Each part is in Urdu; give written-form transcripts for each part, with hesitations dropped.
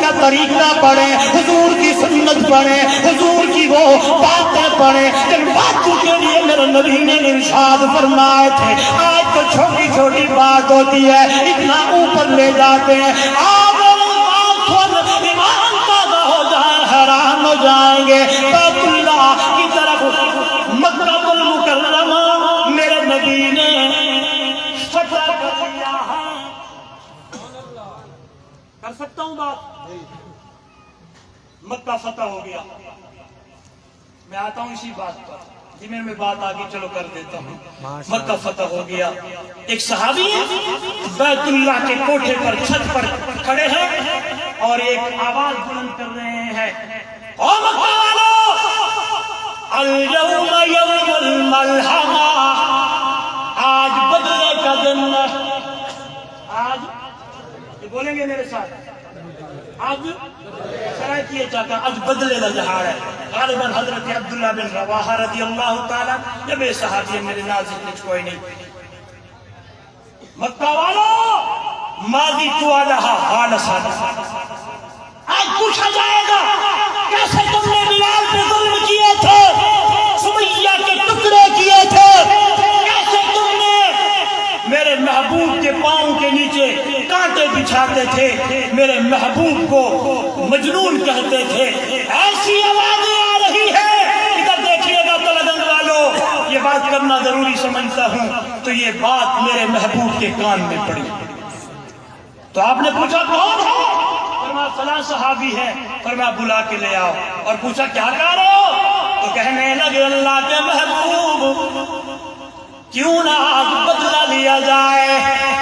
کا طریقہ پڑھیں، حضور کی سنت پڑھیں، حضور کی وہ باتیں پڑھیں جن باتوں کے لیے میرے نبی نے ارشاد فرمائے تھے۔ آج تو چھوٹی چھوٹی بات ہوتی ہے، اتنا اوپر لے جاتے ہیں، آپ ایمان تازہ ہو جائیں، حیران ہو جائیں گے۔ بیت اللہ کی طرف مکہ المکرمہ میرے نبی نے فتح کر دیا ہے۔ کر سکتا ہوں بات؟ مکہ فتح ہو گیا، میں آتا ہوں اسی بات پر، جی میں بات آگے چلو کر دیتا ہوں۔ مکہ فتح ہو گیا، ایک صحابی بیت اللہ کے کوٹھے پر چھت پر کھڑے ہیں اور ایک آواز بلند کر رہے ہیں، او مکہ والو، اليوم یوم الملحمہ، آج بدلے کا دن ہے۔ آج یہ بولیں گے میرے ساتھ، آج شرائطیے چاہتا آج بدلے کا دہاڑ ہے۔ غالباً حضرت عبداللہ بن رواحہ رضی اللہ تعالیٰ، یہ بے صحابی میرے ناظرین کچھ کوئی نہیں۔ مکہ والو، ماضی تو آلہا حال سادہ، آج پوچھا جائے گا کیسے تم نے بلال پہ ظلم کیے تھے، سمیہ کے ٹکڑے کیے تھے، کیسے تم نے میرے محبوب کے پاؤں کے نیچے کانٹے بچھاتے تھے، میرے محبوب کو مجنون کہتے تھے۔ ایسی آوازیں آ رہی ہے، ادھر دیکھیے گا تلگنگ والو، یہ بات کرنا ضروری سمجھتا ہوں، تو یہ بات میرے محبوب کے کان میں پڑی۔ تو آپ نے پوچھا کون ہے؟ فرمایا فلاں صحابی ہے۔ فرمایا بلا کے لے آؤ، اور پوچھا کیا کہہ رہے ہو؟ تو کہنے لگے اللہ کے محبوب، کیوں نہ آج بدلہ لیا جائے،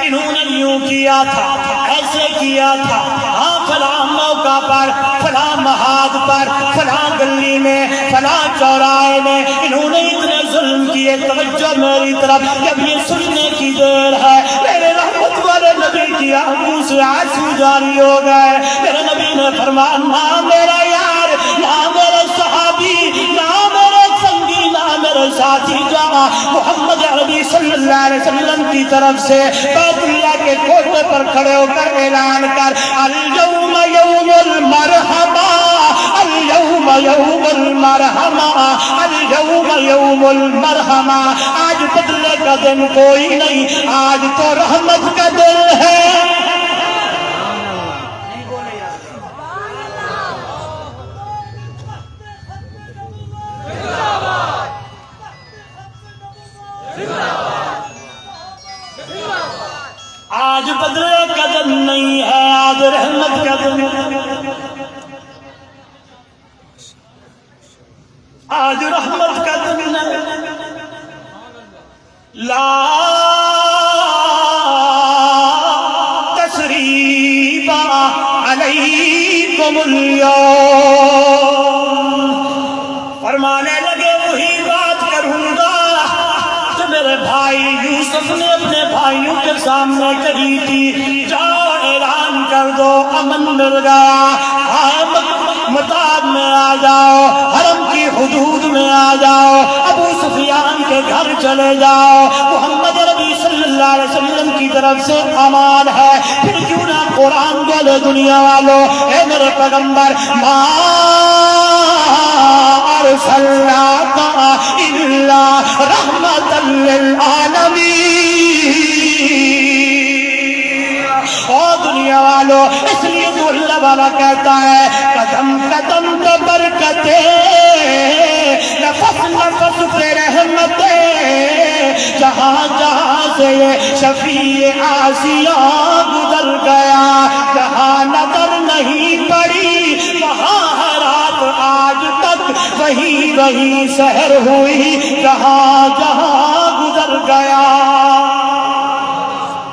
انہوں نے یوں کیا تھا، ایسے کیا تھا، ہاں فلاں موقع پر، فلاں محاذ پر، فلاں گلی میں، فلاں چوراہے میں انہوں نے اتنے ظلم کیے۔ توجہ میری طرف، جب یہ سننے کی دیر ہے، میرے رحمت والے نبی کی آنکھوں سے آنسو جاری ہو گئے۔ میرے نبی نے فرمایا نہ میرا یار، نہ میرے صحابی، نہ میرے سنگی، نہ میرے ساتھی جہاں محمد عربی صلی اللہ علیہ وسلم کی طرف سے بیت اللہ کے کوٹھے پر کھڑے ہو کر اعلان کر، اليوم یوم المرحمہ، اليوم یوم المرحمہ، اليوم یوم المرحمہ، آج بدلے کا دن کوئی نہیں، آج تو رحمت کا دن ہے۔ آج بدلے کا دن نہیں ہے، آج رحمت کا دن ہے، آج رحمت کا دن ہے۔ لا تثریب علیکم اليوم، فرمانے لگے وہی بات کروں گا جو میرے بھائی یوسف نے اپنے بھائیوں کے سامنے کہی تھی، جاؤ اعلان کر دو امن مل گیا، متاع میں آ جاؤ، حرم کی حدود میں آ جاؤ، ابو سفیان کے گھر چلے جاؤ، محمد نبی صلی اللہ علیہ وسلم کی طرف سے امان ہے۔ پھر کیوں نہ قرآن بولے دنیا والوں، اے میرے پیغمبر، ما ارسلناک الا رحمۃ للعالمین۔ او دنیا والوں، اس لیے تو اللہ والا کہتا ہے قدم قدم پہ برکتیں، نفس نفس پہ رحمتیں، جہاں جہاں سے یہ شفیع آسیہ گزر گیا، جہاں نظر نہیں پڑی وہاں رات آج تک وہی وہی سحر ہوئی، جہاں جہاں گزر گیا۔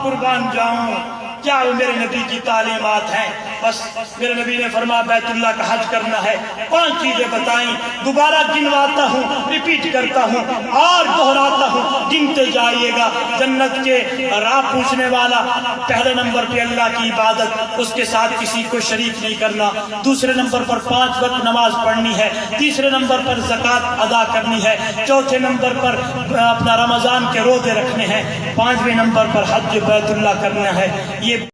قربان جاؤں، کیا میرے نبی کی تعلیمات ہیں؟ بس میرے نبی نے فرمایا بیت اللہ کا حج کرنا ہے، 5 چیزیں بتائیں، دوبارہ گنواتا ہوں، ریپیٹ کرتا ہوں اور دہراتا ہوں، گنتے جائیے گا۔ جنت کے راہ پوچھنے والا، پہلے نمبر پہ اللہ کی عبادت، اس کے ساتھ کسی کو شریک نہیں کرنا، دوسرے نمبر پر 5 وقت نماز پڑھنی ہے، تیسرے نمبر پر زکوٰۃ ادا کرنی ہے، چوتھے نمبر پر اپنا رمضان کے روزے رکھنے ہیں، 5ویں نمبر پر حج بیت اللہ کرنا ہے۔ یہ